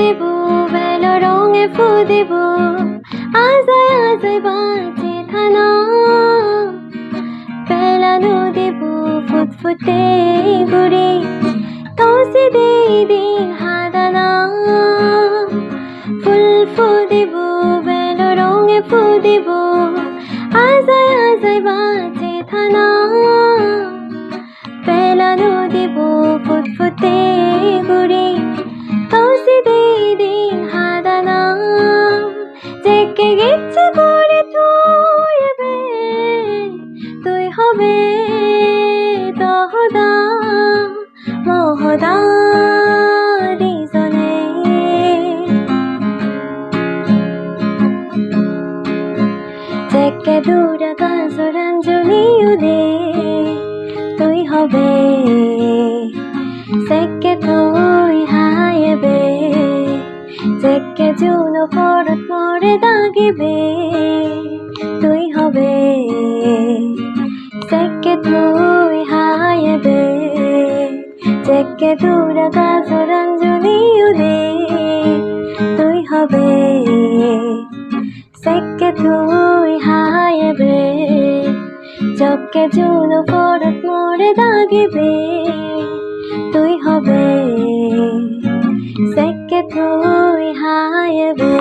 দিব বেলো রঙে ফু দিব আজায় আজায় বাজে থানা পেলানো দিব ফুটফুটে গুড়ি তসে দিন হাদানা ফুল ফু দিব বেলো রঙে ফু দিব আজায় আজায় বাজে থানা পেলানো দিব ফুটফুটে গুড়ি তসে দিন হাদানা জেকে গেছে করে তুইবে তুই হবে দহদা মহদা দিজনে জেকে দূরা কাজরাঞ্জলি উদে তুই হবে জেকে তুই হাইবে জেকে জুনো পরত মরে দাগিবে তুই হবে জেকে তুই হাইবে জেকে দূরা কাজরাঞ্জলি উদে তুই হবে জেকে তুই হাইবে জকে জুনো পরত মরে দাগিবে তুই হবে জেকে তুই হাইবে